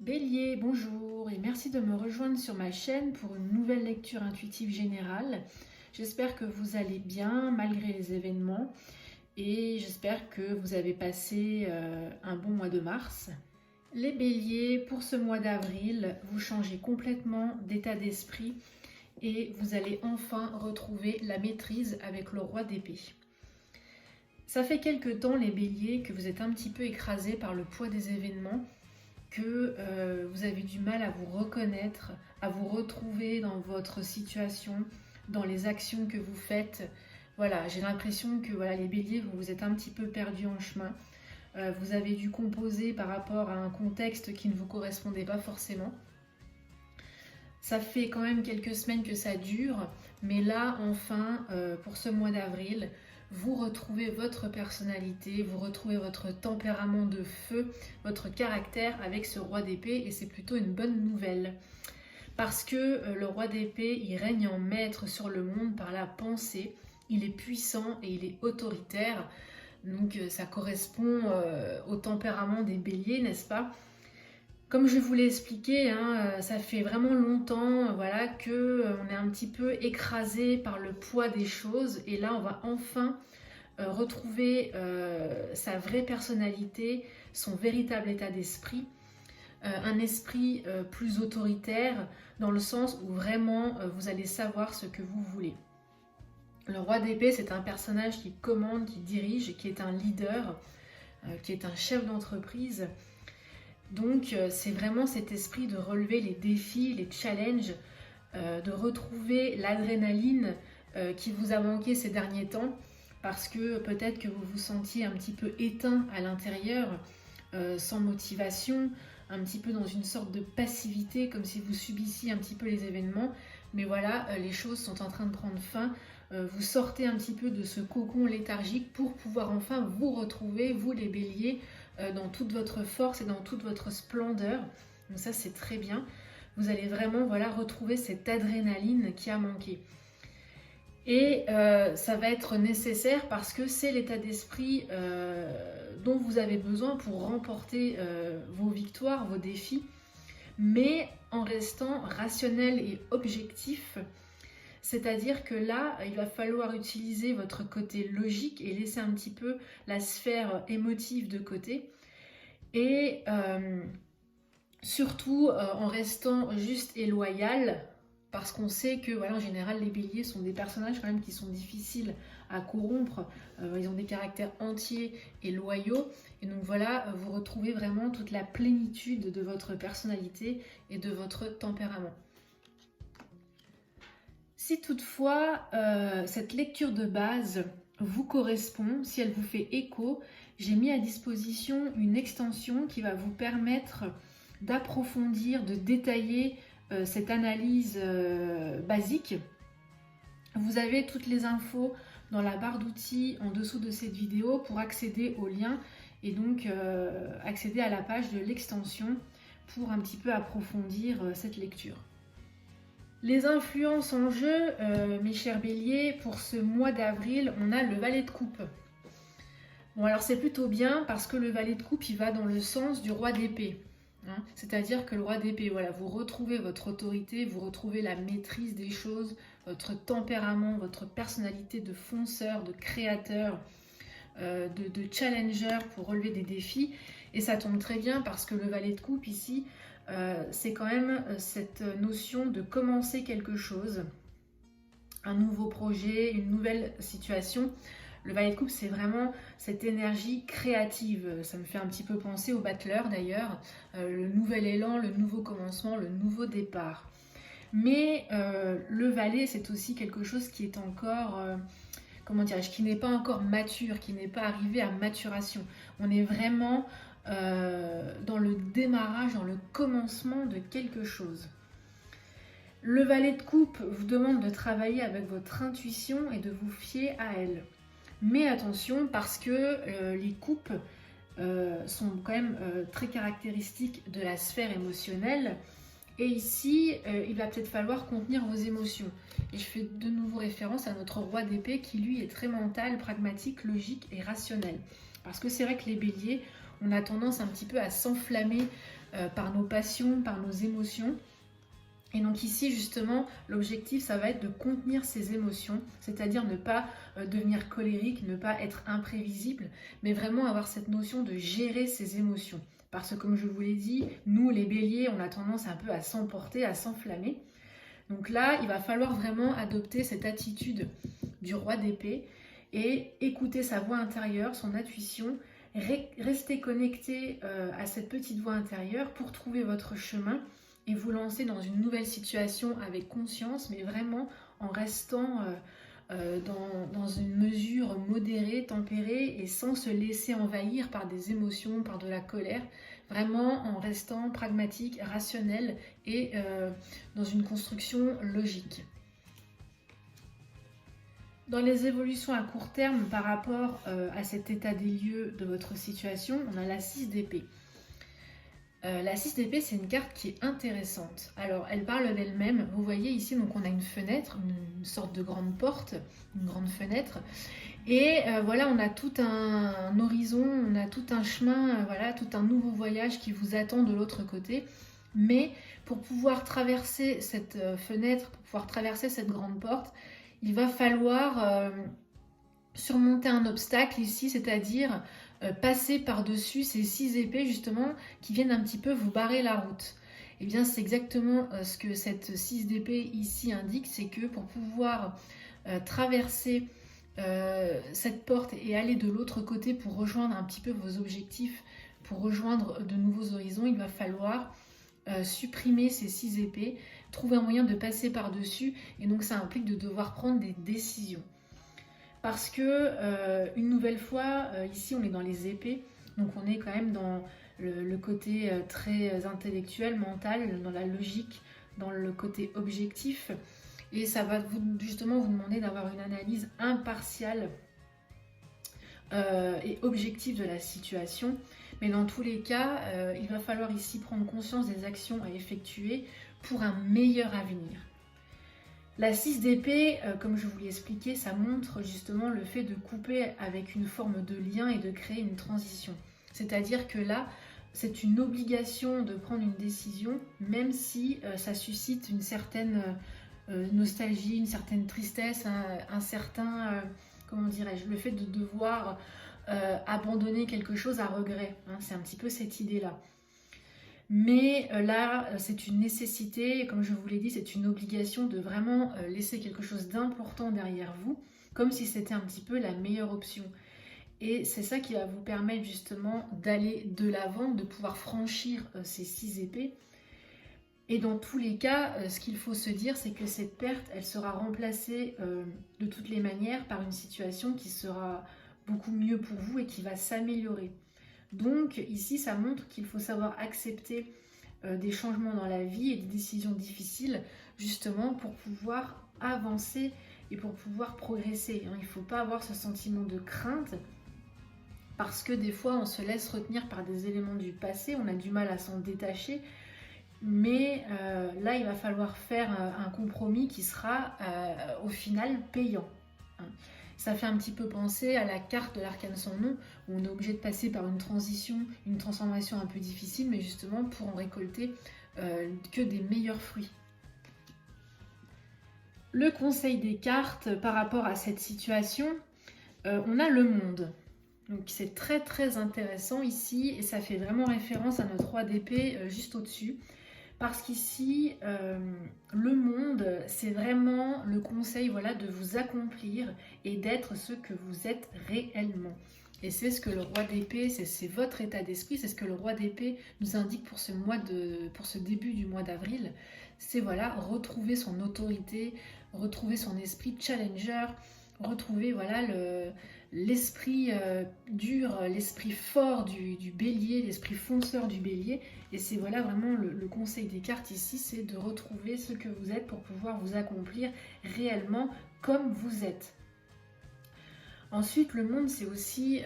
Bélier, bonjour et merci de me rejoindre sur ma chaîne pour une nouvelle lecture intuitive générale. J'espère que vous allez bien malgré les événements et j'espère que vous avez passé un bon mois de mars. Les béliers, pour ce mois d'avril, vous changez complètement d'état d'esprit et vous allez enfin retrouver la maîtrise avec le roi d'épée. Ça fait quelque temps les béliers que vous êtes un petit peu écrasés par le poids des événements, que vous avez du mal à vous reconnaître, à vous retrouver dans votre situation, dans les actions que vous faites. Voilà, j'ai l'impression que les béliers, vous vous êtes un petit peu perdus en chemin. Vous avez dû composer par rapport à un contexte qui ne vous correspondait pas forcément. Ça fait quand même quelques semaines que ça dure, mais là, enfin, pour ce mois d'avril, vous retrouvez votre personnalité, vous retrouvez votre tempérament de feu, votre caractère avec ce roi d'épée et c'est plutôt une bonne nouvelle. Parce que le roi d'épée, il règne en maître sur le monde par la pensée, il est puissant et il est autoritaire. Donc ça correspond au tempérament des béliers, n'est-ce pas ? Comme je vous l'ai expliqué, ça fait vraiment longtemps qu'on est un petit peu écrasé par le poids des choses et là on va enfin retrouver sa vraie personnalité, son véritable état d'esprit, un esprit plus autoritaire dans le sens où vraiment vous allez savoir ce que vous voulez. Le roi d'épée, c'est un personnage qui commande, qui dirige, qui est un leader, qui est un chef d'entreprise. Donc c'est vraiment cet esprit de relever les défis, les challenges, de retrouver l'adrénaline qui vous a manqué ces derniers temps parce que peut-être que vous vous sentiez un petit peu éteint à l'intérieur, sans motivation, un petit peu dans une sorte de passivité, comme si vous subissiez un petit peu les événements. Mais voilà, les choses sont en train de prendre fin. Vous sortez un petit peu de ce cocon léthargique pour pouvoir enfin vous retrouver, vous les béliers, dans toute votre force et dans toute votre splendeur. Donc ça, c'est très bien. Vous allez vraiment retrouver cette adrénaline qui a manqué. Et ça va être nécessaire parce que c'est l'état d'esprit dont vous avez besoin pour remporter vos victoires, vos défis, mais en restant rationnel et objectif. C'est-à-dire que là, il va falloir utiliser votre côté logique et laisser un petit peu la sphère émotive de côté. Et surtout en restant juste et loyal, parce qu'on sait que en général, les béliers sont des personnages quand même qui sont difficiles à corrompre. Ils ont des caractères entiers et loyaux. Et donc vous retrouvez vraiment toute la plénitude de votre personnalité et de votre tempérament. Si toutefois cette lecture de base vous correspond, si elle vous fait écho, j'ai mis à disposition une extension qui va vous permettre d'approfondir, de détailler cette analyse basique. Vous avez toutes les infos dans la barre d'outils en dessous de cette vidéo pour accéder au lien et donc accéder à la page de l'extension pour un petit peu approfondir cette lecture. Les influences en jeu, mes chers béliers, pour ce mois d'avril, on a le valet de coupe. Bon, alors c'est plutôt bien parce que le valet de coupe, il va dans le sens du roi d'épée. C'est-à-dire que le roi d'épée, vous retrouvez votre autorité, vous retrouvez la maîtrise des choses, votre tempérament, votre personnalité de fonceur, de créateur, de challenger pour relever des défis. Et ça tombe très bien parce que le valet de coupe ici, c'est quand même cette notion de commencer quelque chose, un nouveau projet, une nouvelle situation. Le valet de coupe, c'est vraiment cette énergie créative. Ça me fait un petit peu penser au battleur d'ailleurs, le nouvel élan, le nouveau commencement, le nouveau départ. Mais le valet, c'est aussi quelque chose qui est encore, qui n'est pas encore mature, qui n'est pas arrivé à maturation. On est vraiment dans le démarrage, dans le commencement de quelque chose. Le valet de coupe vous demande de travailler avec votre intuition et de vous fier à elle. Mais attention parce que les coupes sont quand même très caractéristiques de la sphère émotionnelle. Et ici, il va peut-être falloir contenir vos émotions. Et je fais de nouveau référence à notre roi d'épée qui lui est très mental, pragmatique, logique et rationnel. Parce que c'est vrai que les béliers, on a tendance un petit peu à s'enflammer par nos passions, par nos émotions. Et donc ici justement l'objectif ça va être de contenir ces émotions, c'est-à-dire ne pas devenir colérique, ne pas être imprévisible, mais vraiment avoir cette notion de gérer ses émotions. Parce que comme je vous l'ai dit, nous les béliers on a tendance un peu à s'emporter, à s'enflammer. Donc là il va falloir vraiment adopter cette attitude du roi d'épée et écouter sa voix intérieure, son intuition, rester connecté à cette petite voix intérieure pour trouver votre chemin et vous lancer dans une nouvelle situation avec conscience, mais vraiment en restant dans une mesure modérée, tempérée et sans se laisser envahir par des émotions, par de la colère, vraiment en restant pragmatique, rationnel et dans une construction logique. Dans les évolutions à court terme par rapport à cet état des lieux de votre situation, on a la 6 d'épée. La 6 d'épée, c'est une carte qui est intéressante. Alors, elle parle d'elle-même. Vous voyez ici, donc on a une fenêtre, une sorte de grande porte, une grande fenêtre. Et voilà, on a tout un horizon, on a tout un chemin, voilà, tout un nouveau voyage qui vous attend de l'autre côté. Mais pour pouvoir traverser cette fenêtre, pour pouvoir traverser cette grande porte, il va falloir surmonter un obstacle ici, c'est-à-dire passer par-dessus ces 6 épées justement qui viennent un petit peu vous barrer la route. Et bien c'est exactement ce que cette 6 d'épée ici indique, c'est que pour pouvoir traverser cette porte et aller de l'autre côté pour rejoindre un petit peu vos objectifs, pour rejoindre de nouveaux horizons, il va falloir supprimer ces 6 épées, trouver un moyen de passer par-dessus, et donc ça implique de devoir prendre des décisions. Parce que, une nouvelle fois, ici on est dans les épées, donc on est quand même dans le côté très intellectuel, mental, dans la logique, dans le côté objectif. Et ça va justement vous demander d'avoir une analyse impartiale et objective de la situation. Mais dans tous les cas, il va falloir ici prendre conscience des actions à effectuer pour un meilleur avenir. La 6 d'épée, comme je vous l'ai expliqué, ça montre justement le fait de couper avec une forme de lien et de créer une transition. C'est-à-dire que là, c'est une obligation de prendre une décision, même si ça suscite une certaine nostalgie, une certaine tristesse, un certain, comment dirais-je, le fait de devoir abandonner quelque chose à regret. Hein, c'est un petit peu cette idée-là. Mais là, c'est une nécessité, comme je vous l'ai dit, c'est une obligation de vraiment laisser quelque chose d'important derrière vous, comme si c'était un petit peu la meilleure option. Et c'est ça qui va vous permettre justement d'aller de l'avant, de pouvoir franchir ces 6 épées. Et dans tous les cas, ce qu'il faut se dire, c'est que cette perte, elle sera remplacée de toutes les manières par une situation qui sera beaucoup mieux pour vous et qui va s'améliorer. Donc ici, ça montre qu'il faut savoir accepter des changements dans la vie et des décisions difficiles, justement pour pouvoir avancer et pour pouvoir progresser. Il ne faut pas avoir ce sentiment de crainte, parce que des fois, on se laisse retenir par des éléments du passé, on a du mal à s'en détacher, mais là, il va falloir faire un compromis qui sera au final payant. Ça fait un petit peu penser à la carte de l'arcane sans nom, où on est obligé de passer par une transition, une transformation un peu difficile, mais justement pour en récolter que des meilleurs fruits. Le conseil des cartes par rapport à cette situation, on a le monde. Donc c'est très très intéressant ici, et ça fait vraiment référence à notre roi d'épée juste au-dessus. Parce qu'ici, le monde, c'est vraiment le conseil, voilà, de vous accomplir et d'être ce que vous êtes réellement. Et c'est ce que le roi d'épée, c'est votre état d'esprit, c'est ce que le roi d'épée nous indique pour ce début du mois d'avril. C'est voilà, retrouver son autorité, retrouver son esprit challenger, retrouver voilà l'esprit dur, l'esprit fort du bélier, l'esprit fonceur du bélier. Et c'est voilà vraiment le conseil des cartes ici, c'est de retrouver ce que vous êtes pour pouvoir vous accomplir réellement comme vous êtes. Ensuite, le monde, c'est aussi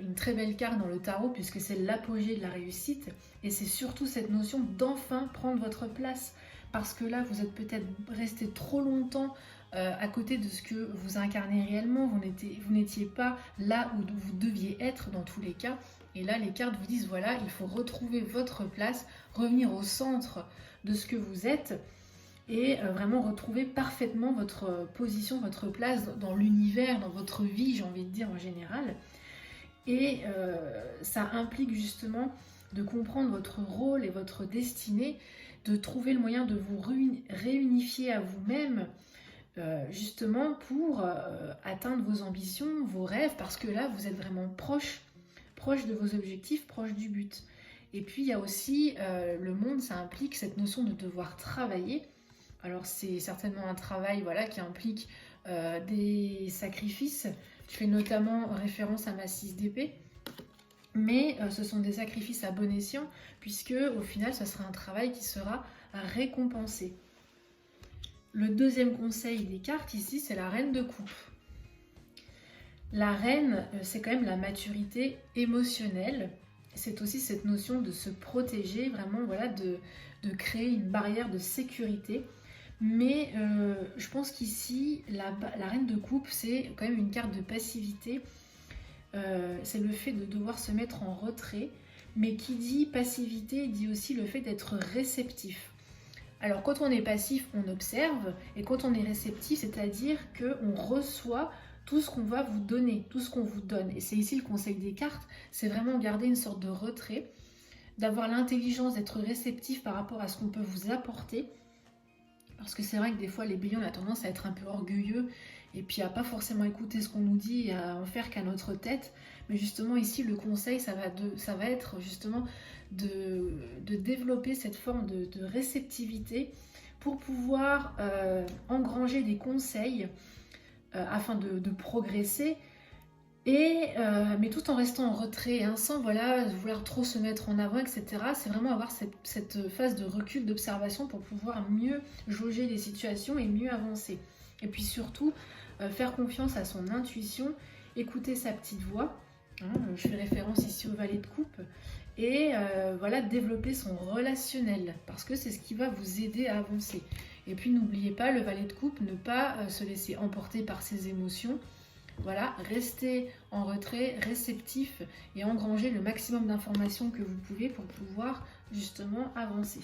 une très belle carte dans le tarot, puisque c'est l'apogée de la réussite. Et c'est surtout cette notion d'enfin prendre votre place. Parce que là, vous êtes peut-être resté trop longtemps à côté de ce que vous incarnez réellement, vous n'étiez pas là où vous deviez être dans tous les cas. Et là, les cartes vous disent, voilà, il faut retrouver votre place, revenir au centre de ce que vous êtes et vraiment retrouver parfaitement votre position, votre place dans l'univers, dans votre vie, j'ai envie de dire en général. Et ça implique justement de comprendre votre rôle et votre destinée, de trouver le moyen de vous réunifier à vous-même, justement pour atteindre vos ambitions, vos rêves, parce que là, vous êtes vraiment proche de vos objectifs, proche du but. Et puis, il y a aussi le monde, ça implique cette notion de devoir travailler. Alors, c'est certainement un travail voilà, qui implique des sacrifices. Je fais notamment référence à ma 6 d'épée. Mais ce sont des sacrifices à bon escient, puisque au final, ce sera un travail qui sera récompensé. Le deuxième conseil des cartes ici, c'est la reine de coupe. La reine, c'est quand même la maturité émotionnelle. C'est aussi cette notion de se protéger, vraiment voilà, de créer une barrière de sécurité. Mais je pense qu'ici, la reine de coupe, c'est quand même une carte de passivité. C'est le fait de devoir se mettre en retrait. Mais qui dit passivité, dit aussi le fait d'être réceptif. Alors quand on est passif, on observe. Et quand on est réceptif, c'est-à-dire qu'on reçoit tout ce qu'on va vous donner, tout ce qu'on vous donne. Et c'est ici le conseil des cartes, c'est vraiment garder une sorte de retrait, d'avoir l'intelligence d'être réceptif par rapport à ce qu'on peut vous apporter. Parce que c'est vrai que des fois, les béliers, on a tendance à être un peu orgueilleux et puis à pas forcément écouter ce qu'on nous dit et à en faire qu'à notre tête. Mais justement, ici, le conseil, ça va être justement de développer cette forme de réceptivité pour pouvoir engranger des conseils afin de progresser. Mais tout en restant en retrait, hein, sans voilà, vouloir trop se mettre en avant, etc. C'est vraiment avoir cette phase de recul, d'observation pour pouvoir mieux jauger les situations et mieux avancer. Et puis surtout, faire confiance à son intuition, écouter sa petite voix. Hein, je fais référence ici au valet de coupe. Et voilà, développer son relationnel, parce que c'est ce qui va vous aider à avancer. Et puis n'oubliez pas, le valet de coupe, ne pas se laisser emporter par ses émotions. Voilà, restez en retrait, réceptif et engranger le maximum d'informations que vous pouvez pour pouvoir justement avancer.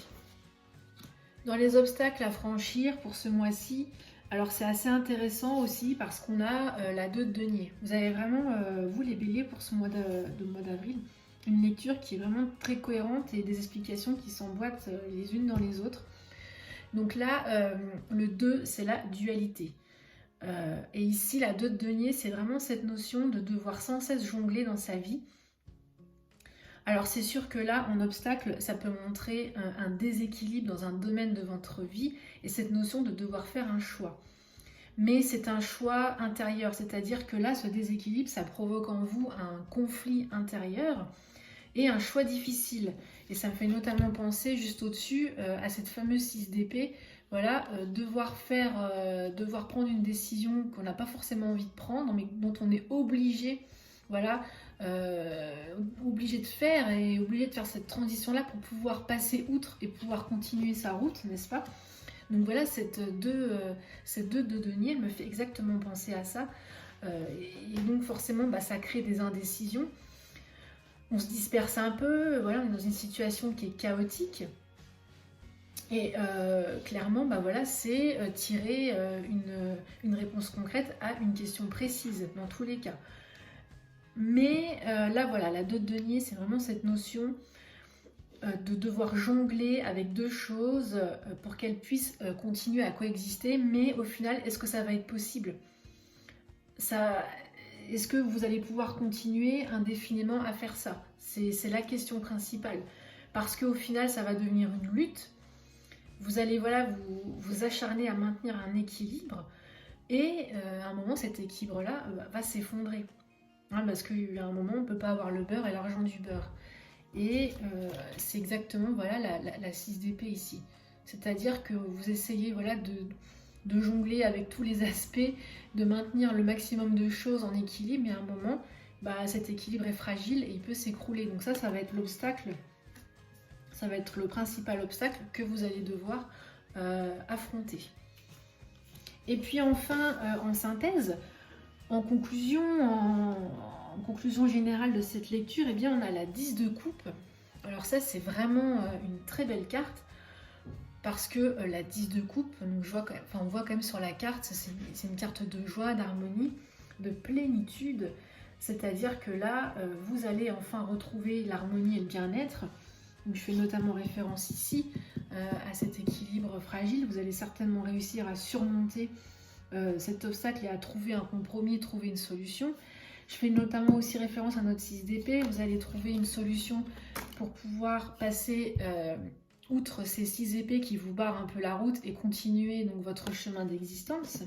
Dans les obstacles à franchir pour ce mois-ci, alors c'est assez intéressant aussi parce qu'on a la 2 de denier. Vous avez vraiment, vous les béliers, pour ce mois d'avril, une lecture qui est vraiment très cohérente et des explications qui s'emboîtent les unes dans les autres. Donc là, le 2, c'est la dualité. Et ici, la 2 de denier, c'est vraiment cette notion de devoir sans cesse jongler dans sa vie. Alors c'est sûr que là, en obstacle, ça peut montrer un déséquilibre dans un domaine de votre vie et cette notion de devoir faire un choix. Mais c'est un choix intérieur, c'est-à-dire que là, ce déséquilibre, ça provoque en vous un conflit intérieur et un choix difficile. Et ça me fait notamment penser juste au-dessus à cette fameuse 6 d'épée. Voilà, devoir prendre une décision qu'on n'a pas forcément envie de prendre, mais dont on est obligé, voilà, obligé de faire et obligé de faire cette transition-là pour pouvoir passer outre et pouvoir continuer sa route, n'est-ce pas? Donc voilà, cette 2 de denier me fait exactement penser à ça. Et donc forcément, ça crée des indécisions. On se disperse un peu, voilà, on est dans une situation qui est chaotique. Et clairement, voilà, c'est tirer une réponse concrète à une question précise, dans tous les cas. Mais là, voilà, la 2 de denier, c'est vraiment cette notion de devoir jongler avec deux choses pour qu'elles puissent continuer à coexister. Mais au final, est-ce que ça va être possible ? Est-ce que vous allez pouvoir continuer indéfiniment à faire ça ? C'est la question principale. Parce qu'au final, ça va devenir une lutte. Vous allez vous acharner à maintenir un équilibre et à un moment cet équilibre-là va s'effondrer. Hein, parce qu'il y a un moment on ne peut pas avoir le beurre et l'argent du beurre. Et c'est exactement la 6 d'épée ici. C'est-à-dire que vous essayez de jongler avec tous les aspects, de maintenir le maximum de choses en équilibre, mais à un moment, cet équilibre est fragile et il peut s'écrouler. Donc ça va être l'obstacle. Ça va être le principal obstacle que vous allez devoir affronter. Et puis enfin, en synthèse, en conclusion générale de cette lecture, eh bien, on a la 10 de coupe. Alors ça, c'est vraiment une très belle carte parce que la 10 de coupe, donc on voit quand même sur la carte, c'est une carte de joie, d'harmonie, de plénitude. C'est-à-dire que là, vous allez enfin retrouver l'harmonie et le bien-être. Je fais notamment référence ici à cet équilibre fragile. Vous allez certainement réussir à surmonter cet obstacle et à trouver un compromis, trouver une solution. Je fais notamment aussi référence à notre 6 d'épée. Vous allez trouver une solution pour pouvoir passer outre ces 6 épées qui vous barrent un peu la route et continuer donc votre chemin d'existence.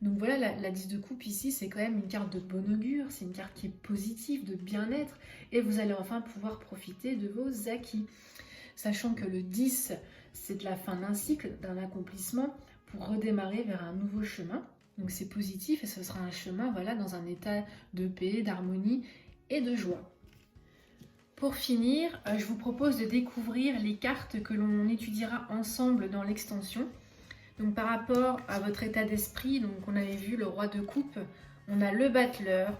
Donc voilà, la 10 de coupe ici, c'est quand même une carte de bon augure, c'est une carte qui est positive, de bien-être, et vous allez enfin pouvoir profiter de vos acquis. Sachant que le 10, c'est de la fin d'un cycle, d'un accomplissement, pour redémarrer vers un nouveau chemin. Donc c'est positif et ce sera un chemin voilà, dans un état de paix, d'harmonie et de joie. Pour finir, je vous propose de découvrir les cartes que l'on étudiera ensemble dans l'extension. Donc par rapport à votre état d'esprit, donc on avait vu le roi de coupe, on a le battleur,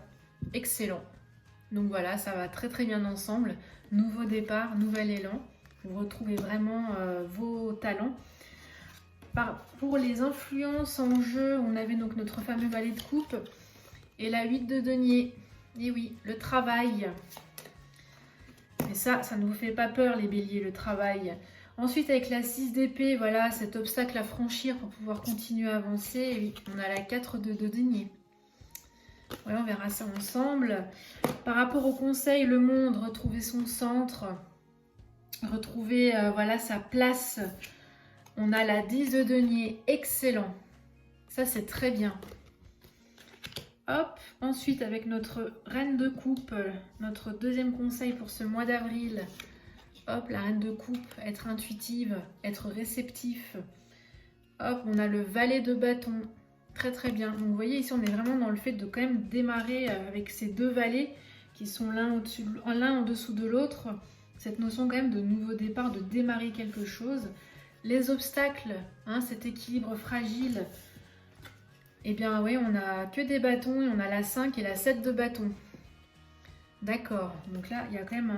excellent. Donc voilà, ça va très très bien ensemble. Nouveau départ, nouvel élan. Vous retrouvez vraiment vos talents. Pour les influences en jeu, on avait donc notre fameux valet de coupe et la 8 de denier. Et oui, le travail. Et ça ne vous fait pas peur les béliers, le travail. Ensuite, avec la 6 d'épée, voilà, cet obstacle à franchir pour pouvoir continuer à avancer. Et oui, on a la 4 de denier. Voilà, on verra ça ensemble. Par rapport au conseil, le monde, retrouver son centre, retrouver voilà, sa place. On a la 10 de denier, excellent. Ça, c'est très bien. Hop, ensuite, avec notre reine de coupe, notre deuxième conseil pour ce mois d'avril. Hop, la reine de coupe, être intuitive, être réceptif. Hop, on a le valet de bâton. Très très bien. Donc vous voyez ici, on est vraiment dans le fait de quand même démarrer avec ces deux valets qui sont l'un en dessous de l'autre. Cette notion quand même de nouveau départ, de démarrer quelque chose. Les obstacles, hein, cet équilibre fragile. Eh bien oui, on a que des bâtons et on a la 5 et la 7 de bâton. D'accord, donc là, il y a quand même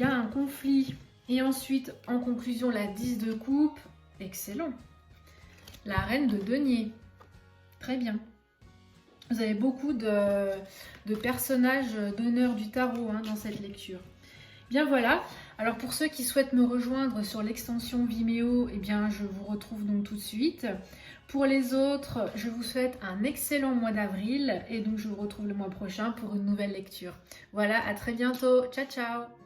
un conflit. Et ensuite, en conclusion, la 10 de coupe. Excellent. La reine de denier. Très bien. Vous avez beaucoup de personnages d'honneur du tarot hein, dans cette lecture. Bien voilà. Alors pour ceux qui souhaitent me rejoindre sur l'extension Vimeo, eh bien je vous retrouve donc tout de suite. Pour les autres, je vous souhaite un excellent mois d'avril et donc je vous retrouve le mois prochain pour une nouvelle lecture. Voilà, à très bientôt. Ciao, ciao!